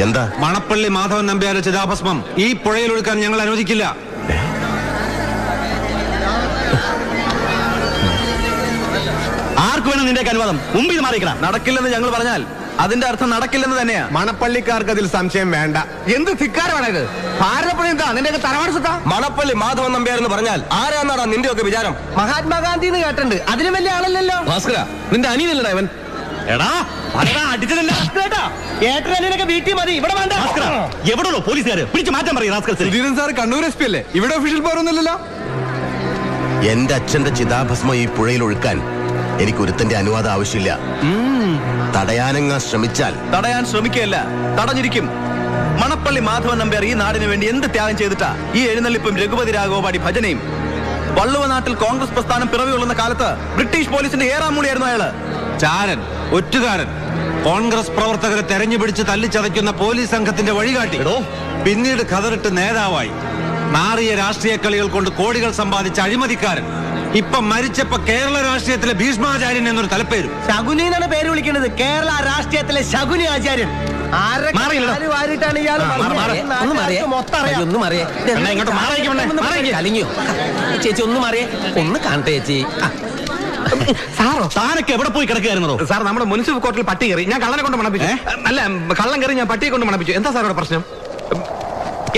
എന്താ? മണപ്പള്ളി മാധവൻ നമ്പ്യാരുടെ ചിതാഭസ്മം ഈ പുഴയിൽ ഒഴുക്കാൻ ഞങ്ങൾ അനുവദിക്കില്ല. ആർക്ക് വേണം നിന്റെ അനുവാദം? മുമ്പിൽ മാറിക്കണം. നടക്കില്ലെന്ന് ഞങ്ങൾ പറഞ്ഞാൽ അതിന്റെ അർത്ഥം നടക്കില്ലെന്ന് തന്നെയാ. മണപ്പള്ളിക്കാർക്ക് അതിൽ സംശയം വേണ്ട. എന്ത് ധിക്കാരമാണ് ഇത്? ഭാരതപ്പുഴ എന്താ നിന്റെ തറവാട് സുഖ? മണപ്പള്ളി മാധവൻ നമ്പ്യാർ എന്ന് പറഞ്ഞാൽ ആരാന്നാടാ നിന്റെ ഒക്കെ വിചാരം? മഹാത്മാഗാന്ധി എന്ന് കേട്ടിട്ടുണ്ട്. അതിലും വലിയ ആളല്ലല്ലോ. ഭാസ്കര, നിന്റെ അനിയനല്ലടാ ഇവൻ. എടാ അടിച്ചതല്ല ഏട്ടനൊക്കെ വീട്ടിൽ മതി, ഇവിടെ വേണ്ട. എവിടെയോ പോലീസുകാര് പിടിച്ചു മാറ്റാൻ പറയും. സുധീരൻ സാർ കണ്ണൂർ SP അല്ലേ? ഇവിടെ ഒഫീഷ്യൽ പവർ ഒന്നുമില്ലല്ലോ. എന്റെ അച്ഛന്റെ ചിതാഭസ്മം ഈ പുഴയിൽ ഒഴുക്കാൻ എനിക്ക് ഒരുത്തന്റെ അനുവാദം ആവശ്യമില്ല. തടയാനങ്ങ ശ്രമിച്ചാൽ തടയാൻ ശ്രമിക്കുകയല്ല, തടഞ്ഞിരിക്കും. മണപ്പള്ളി മാധവൻ നമ്പ്യാർ ഈ നാടിന് വേണ്ടി എന്ത് ത്യാഗം ചെയ്തിട്ടാ ഈ എഴുന്നള്ളിപ്പും രഘുപതി രാഘവപാടി ഭജനയും? വള്ളുവ നാട്ടിൽ കോൺഗ്രസ് പ്രസ്ഥാനം പിറവി കൊള്ളുന്ന കാലത്ത് ബ്രിട്ടീഷ് പോലീസിന്റെ ഏറാമൂളിയായിരുന്നു അയാള്. ചാരൻ, ഒറ്റുകാരൻ, കോൺഗ്രസ് പ്രവർത്തകരെ തെരഞ്ഞുപിടിച്ച് തല്ലിച്ചതയ്ക്കുന്ന പോലീസ് സംഘത്തിന്റെ വഴികാട്ടി. പിന്നീട് കതറിട്ട് നേതാവായി നാറിയ രാഷ്ട്രീയ കളികൾ കൊണ്ട് കോടികൾ സമ്പാദിച്ച അഴിമതിക്കാരൻ. ഇപ്പൊ മരിച്ചപ്പോ കേരള രാഷ്ട്രീയത്തിലെ ഭീഷ്മാചാര്യൻ എന്നൊരു തലപ്പേരും. ശകുനി എന്നാണ് പേര് വിളിക്കുന്നത്. കേരള രാഷ്ട്രീയത്തിലെ ശകുനി ആചാര്യൻ. ചേച്ചി ഒന്ന് മാറിയേ, ഒന്ന് കാണട്ടെ ചേച്ചി. സാറോ താനൊക്കെ എവിടെ പോയി കിടക്കുകയായിരുന്നോ? സാർ, നമ്മുടെ മുനിസിപ്പൽ കോർട്ടിൽ പട്ടി കയറി. ഞാൻ കള്ളനെ കൊണ്ട് മണപ്പിച്ചു. അല്ല, കള്ളം കയറി ഞാൻ പട്ടിയെ കൊണ്ട് മണപ്പിച്ചു. എന്താ സാറോടെ പ്രശ്നം?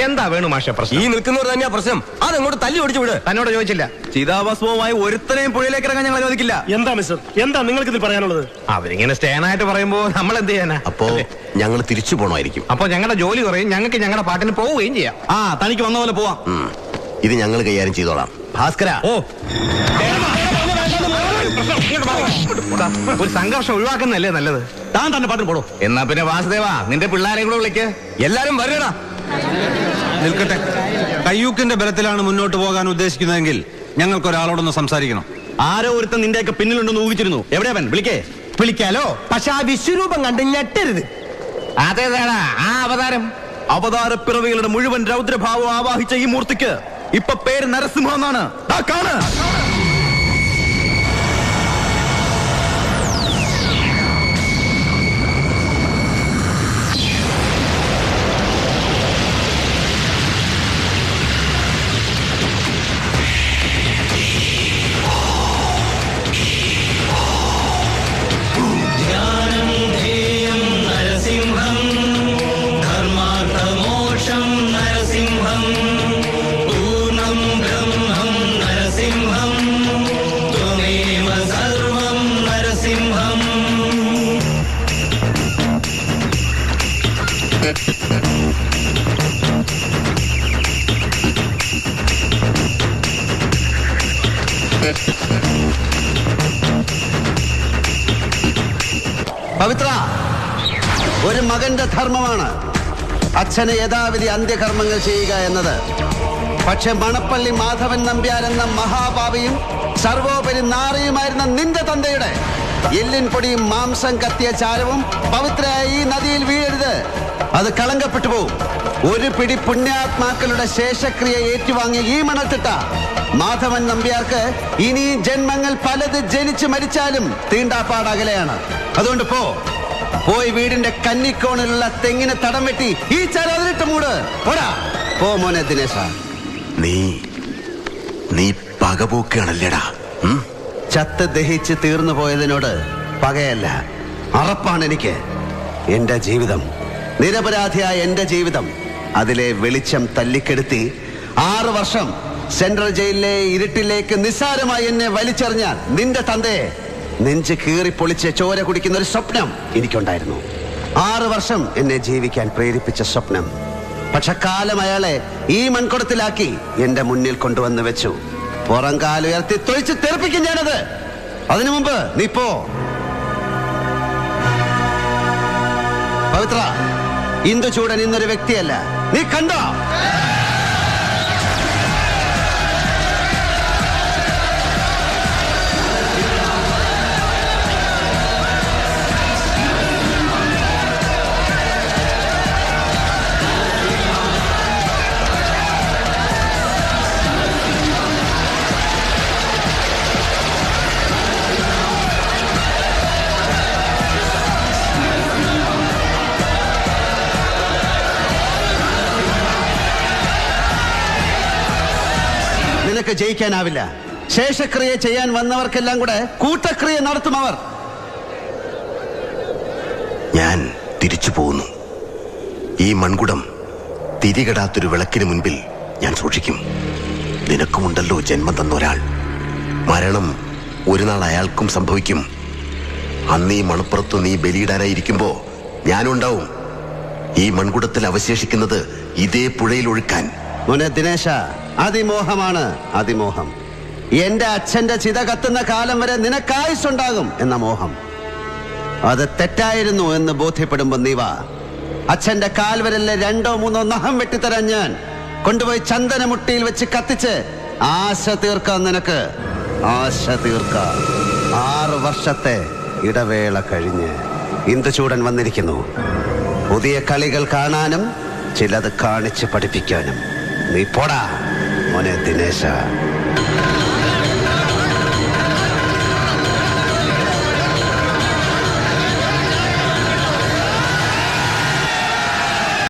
എന്താ വേണു മാഷ പ്രശ്നം? ഈ നിൽക്കുന്നവർ തന്നെയാ പ്രശ്നം. അതങ്ങോട്ട് തല്ലി ഓടിച്ചു വിട്. തന്നോട് ചോദിച്ചില്ല. ചിതാഭസ്മവുമായി ഒരുത്തനെയും പുഴയിലേക്ക് ഇറങ്ങാൻ ഞങ്ങൾ അനുവദിക്കില്ല. എന്താ മിസ്റ്റർ, എന്താ നിങ്ങൾക്ക് ഇതിൽ പറയാനുള്ളത്? അവരിങ്ങനെ സ്റ്റേനായിട്ട് പറയുമ്പോ നമ്മൾ എന്ത് ചെയ്യാനാ? അപ്പോ ഞങ്ങൾ തിരിച്ചു പോണമായിരിക്കും. അപ്പൊ ഞങ്ങളുടെ ജോലി കുറയും, ഞങ്ങൾക്ക് ഞങ്ങളുടെ പാട്ടിന് പോവുകയും ചെയ്യാം. തനിക്ക് വന്ന പോലെ പോവാം. ഇത് ഞങ്ങൾ കൈകാര്യം ചെയ്തോളാം. ഭാസ്കര, ഒരു സംഘർഷം ഒഴിവാക്കുന്നല്ലേ നല്ലത്. താൻ തന്നെ പാട്ടിന് പോടോ. എന്നാ പിന്നെ വാസുദേവ, നിന്റെ പിള്ളേരെയും കൂടെ വിളിക്ക്. എല്ലാരും വരണടാ. നിൽക്കട്ടെ, കയ്യൂക്കിന്റെ ബലത്തിലാണ് മുന്നോട്ട് പോകാൻ ഉദ്ദേശിക്കുന്നതെങ്കിൽ ഞങ്ങൾക്കൊരാളോടൊന്ന് സംസാരിക്കണം. ആരോ ഒരുത്തൻ നിന്റെയൊക്കെ പിന്നിലുണ്ടെന്ന് ഊഹിച്ചിരുന്നു. എവിടെയാവൻ? വിളിക്കാലോ, പക്ഷെ ആ വിശ്വരൂപം കണ്ട് ഞെട്ടരുത്. അതേതാടാ ആ അവതാരം? അവതാരപ്പിറവികളുടെ മുഴുവൻ രൗദ്രഭാവം ആവാഹിച്ച ഈ മൂർത്തിക്ക് ഇപ്പൊ പേര് നരസിംഹ എന്നാണ്. കാണ്. പവിത്ര, ഒരു മകന്റെ ധർമ്മമാണ് അച്ഛന് യഥാവിധി അന്ത്യകർമ്മങ്ങൾ ചെയ്യുക എന്നത്. പക്ഷെ മണപ്പള്ളി മാധവൻ നമ്പ്യാർ എന്ന മഹാഭാവിയും സർവോപരി നാറിയുമായിരുന്ന നിന്റെ തന്തയുടെ എല്ലിൻ പൊടിയും മാംസം കത്തിയ ചാരവും പവിത്രയായ ഈ നദിയിൽ വീഴരുത്. അത് കളങ്കപ്പെട്ടു പോവും. ഒരു പിടി പുണ്യാത്മാക്കളുടെ ശേഷക്രിയ ഏറ്റുവാങ്ങിയ ഈ മണത്തിട്ട മാധവൻ നമ്പ്യാർക്ക് ഇനിയും ജന്മങ്ങൾ പലത് ജനിച്ച് മരിച്ചാലും തീണ്ടാപ്പാടകലെയാണ്. അതുകൊണ്ട് പോയി വീടിന്റെ കന്നിക്കോണിലുള്ള തെങ്ങിന് തടം വെട്ടി ഈ ചരതിലിട്ട് മൂട്. പോടാ, പോ മോനെ ദിനേശ. നീ പകപോക്കുകയാണല്ലേടാ. ചത്ത് ദഹിച്ച് തീർന്നു പോയതിനോട് പകയല്ല, അറപ്പാണ് എനിക്ക്. എന്റെ ജീവിതം, നിരപരാധിയായ എന്റെ ജീവിതം, അതിലെ വെളിച്ചം തല്ലിക്കെടുത്തി 6 വർഷം സെൻട്രൽ ജയിലിലെ ഇരുട്ടിലേക്ക് നിസ്സാരമായി എന്നെ വലിച്ചെറിഞ്ഞാൽ നിന്റെ തന്തയെ നെഞ്ച് കീറി പൊളിച്ച് ചോര കുടിക്കുന്ന ഒരു സ്വപ്നം എനിക്കുണ്ടായിരുന്നു. 6 വർഷം എന്നെ ജീവിക്കാൻ പ്രേരിപ്പിച്ച സ്വപ്നം. പക്ഷെ കാലം അയാളെ ഈ മൺകുടത്തിലാക്കി എന്റെ മുന്നിൽ കൊണ്ടുവന്ന് വെച്ചു. പുറം കാലുയർത്തി തൊഴിച്ച് തെറിപ്പിക്കും ഞാനത്. അതിനു മുമ്പ് നീ പോ. പവിത്ര, ഇന്ദുചൂടൻ ഇന്നൊരു വ്യക്തിയല്ല, നീ കണ്ടോ? നിനക്ക് ജയിക്കാനാവില്ല. ശേഷക്രിയ ചെയ്യാൻ വന്നവർക്കെല്ലാം കൂടെ കൂട്ടക്രിയ നടത്തും അവർ. ഞാൻ തിരിച്ചു പോകുന്നു. ഈ മൺകുടം തിരികെടാത്തൊരു വിളക്കിന് മുൻപിൽ ഞാൻ സൂക്ഷിക്കും. നിനക്കുമുണ്ടല്ലോ ജന്മം തന്നൊരാൾ. മരണം ഒരു നാൾ അയാൾക്കും സംഭവിക്കും. അന്ന് ഈ മണപ്പുറത്ത് നീ ബലിയിടാനായിരിക്കുമ്പോ ഞാനുണ്ടാവും. ഈ മൺകുടത്തിൽ അവശേഷിക്കുന്നത് ഇതേ പുഴയിൽ ഒഴുക്കാൻ. മോനെ ദിനേശ, അതിമോഹമാണ് അതിമോഹം. എന്റെ അച്ഛന്റെ ചിത കത്തുന്ന കാലം വരെ നിനക്കായുസുണ്ടാകും എന്ന മോഹം. അത് തെറ്റായിരുന്നു എന്ന് ബോധ്യപ്പെടുമ്പോ നീ വാ. അച്ഛന്റെ കാൽവരലിലെ 2 or 3 നഖം വെട്ടിത്തരാൻ ഞാൻ കൊണ്ടുപോയി ചന്ദനമുട്ടിയിൽ വെച്ച് കത്തിച്ച് ആശ തീർക്കാം. നിനക്ക് ആശ തീർക്കാം. 6 വർഷത്തെ ഇടവേള കഴിഞ്ഞ് ഇന്ദുചൂടൻ വന്നിരിക്കുന്നു. പുതിയ കളികൾ കാണാനും ചിലത് കാണിച്ച് പഠിപ്പിക്കാനും. നീ പോടാ മോനെ ദിനേശ.